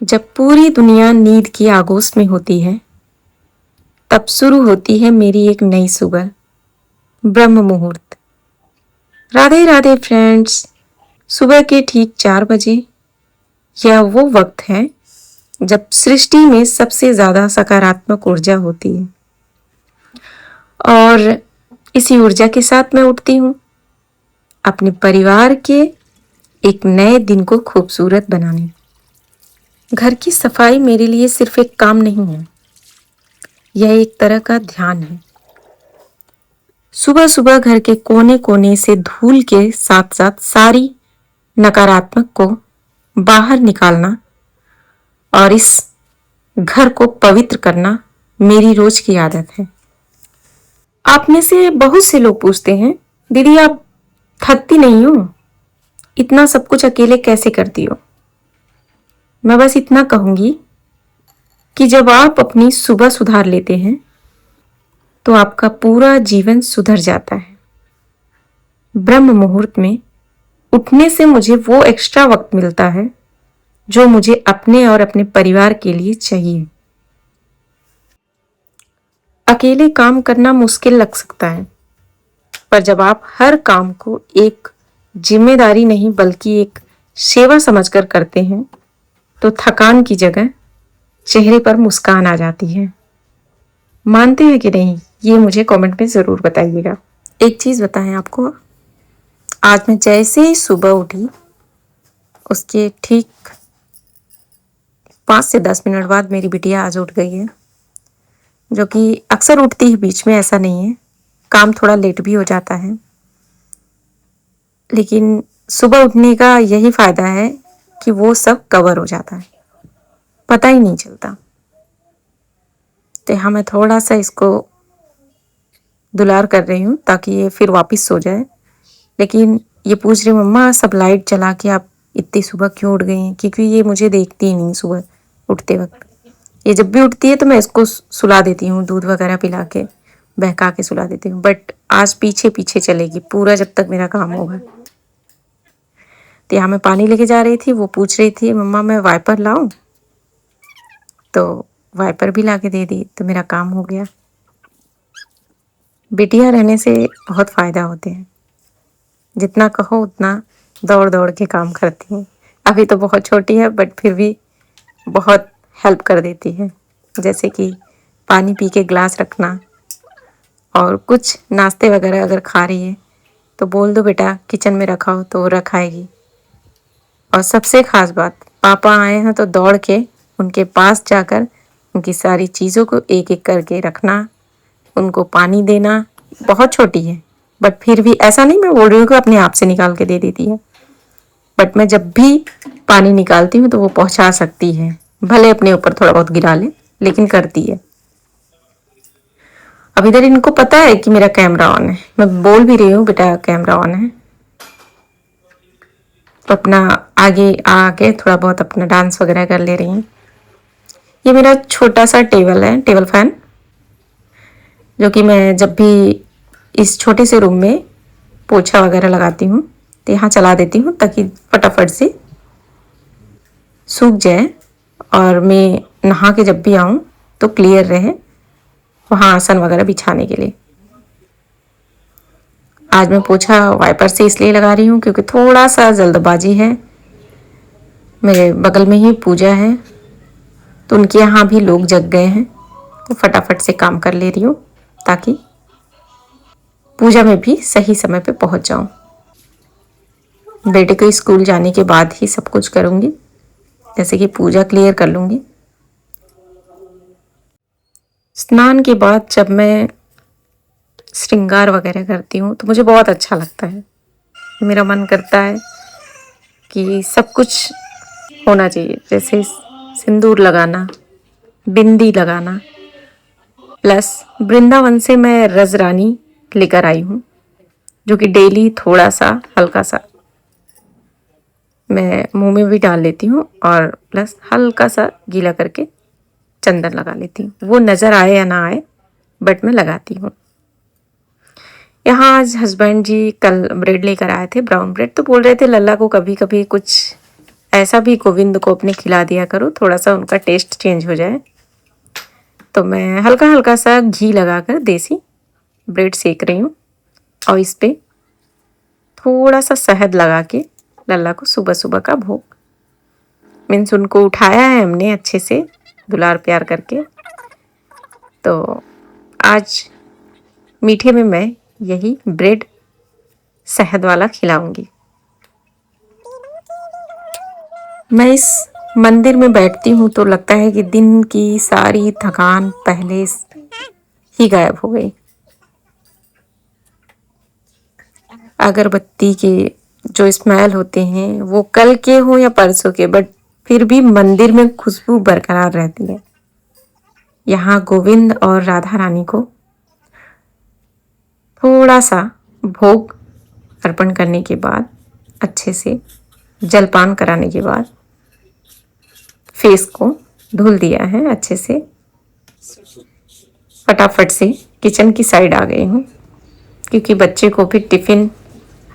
जब पूरी दुनिया नींद की आगोश में होती है, तब शुरू होती है मेरी एक नई सुबह, ब्रह्म मुहूर्त। राधे राधे फ्रेंड्स। सुबह के ठीक 4 बजे यह वो वक्त है जब सृष्टि में सबसे ज्यादा सकारात्मक ऊर्जा होती है और इसी ऊर्जा के साथ मैं उठती हूँ अपने परिवार के एक नए दिन को खूबसूरत बनाने। घर की सफाई मेरे लिए सिर्फ एक काम नहीं है, यह एक तरह का ध्यान है। सुबह सुबह घर के कोने कोने से धूल के साथ साथ सारी नकारात्मक को बाहर निकालना और इस घर को पवित्र करना मेरी रोज की आदत है। आप में से बहुत से लोग पूछते हैं, दीदी आप थकती नहीं हो, इतना सब कुछ अकेले कैसे करती हो? मैं बस इतना कहूंगी कि जब आप अपनी सुबह सुधार लेते हैं तो आपका पूरा जीवन सुधर जाता है। ब्रह्म मुहूर्त में उठने से मुझे वो एक्स्ट्रा वक्त मिलता है जो मुझे अपने और अपने परिवार के लिए चाहिए। अकेले काम करना मुश्किल लग सकता है, पर जब आप हर काम को एक जिम्मेदारी नहीं बल्कि एक सेवा समझकर करते हैं तो थकान की जगह चेहरे पर मुस्कान आ जाती है। मानते हैं कि नहीं, ये मुझे कमेंट में ज़रूर बताइएगा। एक चीज़ बताएं आपको, आज मैं जैसे ही सुबह उठी उसके ठीक 5 से 10 मिनट बाद मेरी बिटिया आज उठ गई है, जो कि अक्सर उठती है बीच में, ऐसा नहीं है, काम थोड़ा लेट भी हो जाता है, लेकिन सुबह उठने का यही फ़ायदा है कि वो सब कवर हो जाता है, पता ही नहीं चलता। तो यहाँ मैं थोड़ा सा इसको दुलार कर रही हूँ ताकि ये फिर वापस सो जाए। लेकिन ये पूछ रही, मम्मा सब लाइट जला के आप इतनी सुबह क्यों उठ गई हैं? क्योंकि ये मुझे देखती ही नहीं सुबह उठते वक्त। ये जब भी उठती है तो मैं इसको सुला देती हूँ, दूध वगैरह पिला के बहका के सुला देती हूँ, बट आज पीछे पीछे चलेगी पूरा जब तक मेरा काम होगा। तो यहाँ मैं पानी लेके जा रही थी, वो पूछ रही थी मम्मा मैं वाइपर लाऊं, तो वाइपर भी ला के दे दी, तो मेरा काम हो गया। बेटियां रहने से बहुत फ़ायदा होते हैं, जितना कहो उतना दौड़ दौड़ के काम करती हैं। अभी तो बहुत छोटी है बट फिर भी बहुत हेल्प कर देती है, जैसे कि पानी पी के ग्लास रखना, और कुछ नाश्ते वगैरह अगर खा रही है तो बोल दो बेटा किचन में रखाओ तो वो रखाएगी। और सबसे ख़ास बात, पापा आए हैं तो दौड़ के उनके पास जाकर उनकी सारी चीज़ों को एक एक करके रखना, उनको पानी देना। बहुत छोटी है बट फिर भी ऐसा नहीं मैं बोल रही हूँ कि अपने आप से निकाल के दे देती है, बट मैं जब भी पानी निकालती हूँ तो वो पहुँचा सकती है, भले अपने ऊपर थोड़ा बहुत गिरा ले, लेकिन करती है। अब इधर इनको पता है कि मेरा कैमरा ऑन है, मैं बोल भी रही हूँ बेटा कैमरा ऑन है, तो अपना आगे आके थोड़ा बहुत अपना डांस वगैरह कर ले रही हूँ। ये मेरा छोटा सा टेबल है, टेबल फैन, जो कि मैं जब भी इस छोटे से रूम में पोछा वगैरह लगाती हूँ तो यहाँ चला देती हूँ ताकि फटाफट से सूख जाए और मैं नहा के जब भी आऊँ तो क्लियर रहे वहाँ आसन वगैरह बिछाने के लिए। आज मैं पोछा वाइपर से इसलिए लगा रही हूँ क्योंकि थोड़ा सा जल्दबाजी है, मेरे बगल में ही पूजा है तो उनके यहाँ भी लोग जग गए हैं, तो फटाफट से काम कर ले रही हूँ ताकि पूजा में भी सही समय पे पहुँच जाऊँ। बेटे को स्कूल जाने के बाद ही सब कुछ करूँगी, जैसे कि पूजा क्लियर कर लूँगी। स्नान के बाद जब मैं श्रृंगार वगैरह करती हूँ तो मुझे बहुत अच्छा लगता है, मेरा मन करता है कि सब कुछ होना चाहिए, जैसे सिंदूर लगाना, बिंदी लगाना, प्लस वृंदावन से मैं रजरानी लेकर आई हूँ, जो कि डेली थोड़ा सा हल्का सा मैं मुंह में भी डाल लेती हूँ और प्लस हल्का सा गीला करके चंदन लगा लेती हूँ, वो नज़र आए या ना आए बट मैं लगाती हूँ। यहाँ आज हस्बैंड जी कल ब्रेड लेकर आए थे, ब्राउन ब्रेड, तो बोल रहे थे लल्ला को कभी कभी कुछ ऐसा भी गोविंद को अपने खिला दिया करो, थोड़ा सा उनका टेस्ट चेंज हो जाए। तो मैं हल्का हल्का सा घी लगाकर देसी ब्रेड सेक रही हूँ और इस पे थोड़ा सा शहद लगा के लल्ला को सुबह सुबह का भोग, मीन्स उनको उठाया है हमने अच्छे से दुलार प्यार करके। तो आज मीठे में मैं यही ब्रेड शहद वाला खिलाऊंगी। मैं इस मंदिर में बैठती हूँ तो लगता है कि दिन की सारी थकान पहले ही गायब हो गई। अगरबत्ती के जो स्मेल होते हैं वो कल के हो या परसों के, बट फिर भी मंदिर में खुशबू बरकरार रहती है। यहाँ गोविंद और राधा रानी को थोड़ा सा भोग अर्पण करने के बाद, अच्छे से जलपान कराने के बाद फेस को धुल दिया है अच्छे से। फटाफट से किचन की साइड आ गई हूँ क्योंकि बच्चे को फिर टिफ़िन,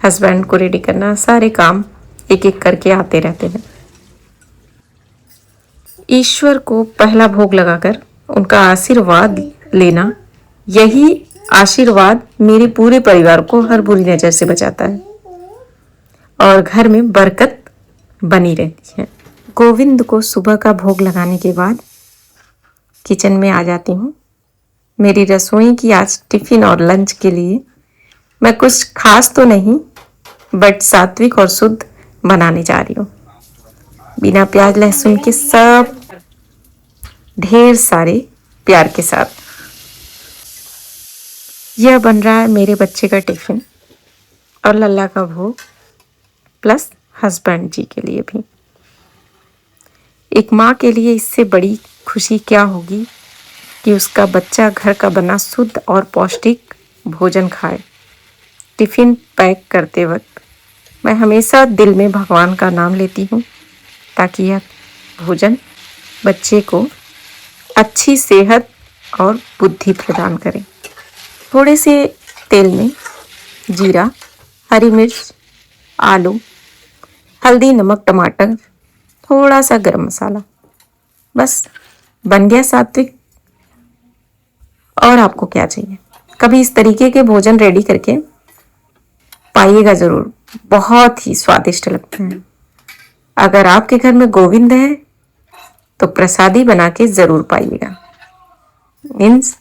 हस्बैंड को रेडी करना, सारे काम एक एक करके आते रहते हैं। ईश्वर को पहला भोग लगाकर उनका आशीर्वाद लेना, यही आशीर्वाद मेरे पूरे परिवार को हर बुरी नज़र से बचाता है और घर में बरकत बनी रहती है। गोविंद को सुबह का भोग लगाने के बाद किचन में आ जाती हूँ। मेरी रसोई की आज टिफ़िन और लंच के लिए मैं कुछ खास तो नहीं बट सात्विक और शुद्ध बनाने जा रही हूँ। बिना प्याज लहसुन के, सब ढेर सारे प्यार के साथ। यह बन रहा है मेरे बच्चे का टिफ़िन और लल्ला का भोग, प्लस हस्बैंड जी के लिए भी। एक माँ के लिए इससे बड़ी खुशी क्या होगी कि उसका बच्चा घर का बना शुद्ध और पौष्टिक भोजन खाए। टिफ़िन पैक करते वक्त मैं हमेशा दिल में भगवान का नाम लेती हूँ ताकि यह भोजन बच्चे को अच्छी सेहत और बुद्धि प्रदान करे। थोड़े से तेल में जीरा, हरी मिर्च, आलू, हल्दी, नमक, टमाटर, थोड़ा सा गरम मसाला, बस बन गया सात्विक। और आपको क्या चाहिए? कभी इस तरीके के भोजन रेडी करके पाइएगा ज़रूर, बहुत ही स्वादिष्ट लगते हैं। अगर आपके घर में गोविंद है तो प्रसादी बना के ज़रूर पाइएगा। मीन्स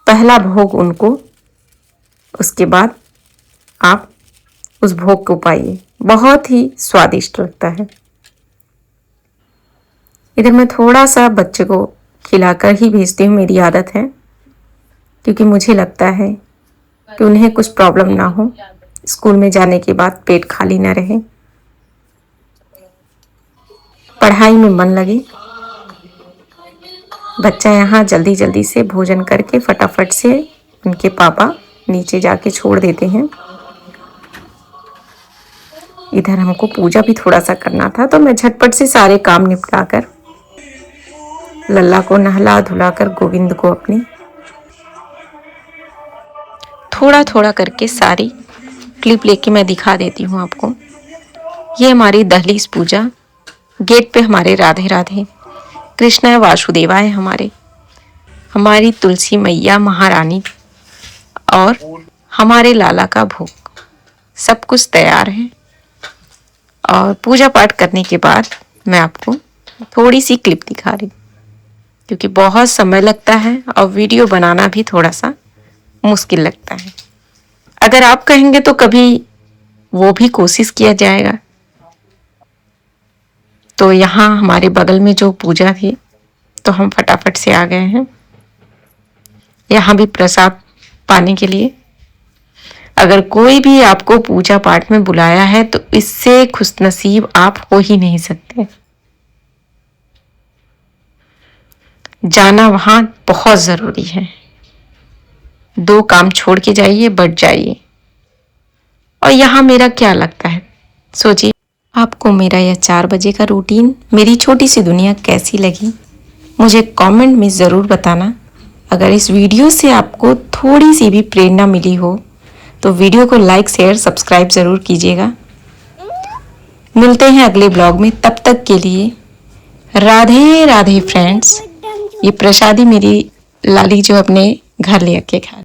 पहला भोग उनको, उसके बाद आप उस भोग को पाइए, बहुत ही स्वादिष्ट लगता है। इधर मैं थोड़ा सा बच्चे को खिलाकर ही भेजती हूँ, मेरी आदत है, क्योंकि मुझे लगता है कि उन्हें कुछ प्रॉब्लम ना हो, स्कूल में जाने के बाद पेट खाली ना रहे, पढ़ाई में मन लगे। बच्चा यहाँ जल्दी जल्दी से भोजन करके फटाफट से उनके पापा नीचे जाके छोड़ देते हैं। इधर हमको पूजा भी थोड़ा सा करना था तो मैं झटपट से सारे काम निपटाकर लल्ला को नहला धुलाकर गोविंद को अपनी थोड़ा थोड़ा करके सारी क्लिप लेके मैं दिखा देती हूँ आपको। ये हमारी दहलीज पूजा, गेट पे हमारे राधे राधे, कृष्ण वासुदेवाय, हमारी तुलसी मैया महारानी और हमारे लाला का भोग, सब कुछ तैयार है। और पूजा पाठ करने के बाद मैं आपको थोड़ी सी क्लिप दिखा रही हूँ क्योंकि बहुत समय लगता है और वीडियो बनाना भी थोड़ा सा मुश्किल लगता है। अगर आप कहेंगे तो कभी वो भी कोशिश किया जाएगा। तो यहाँ हमारे बगल में जो पूजा थी तो हम फटाफट से आ गए हैं यहाँ भी प्रसाद पाने के लिए। अगर कोई भी आपको पूजा पाठ में बुलाया है तो इससे खुशनसीब आप हो ही नहीं सकते। जाना वहां बहुत जरूरी है। 2 काम छोड़ के जाइए, बट जाइए। और यहाँ मेरा क्या लगता है, सोचिए आपको मेरा यह 4 बजे का रूटीन, मेरी छोटी सी दुनिया कैसी लगी, मुझे कमेंट में ज़रूर बताना। अगर इस वीडियो से आपको थोड़ी सी भी प्रेरणा मिली हो तो वीडियो को लाइक, शेयर, सब्सक्राइब ज़रूर कीजिएगा। मिलते हैं अगले ब्लॉग में, तब तक के लिए राधे राधे फ्रेंड्स। ये प्रसादी मेरी लाली जो अपने घर ले आके खा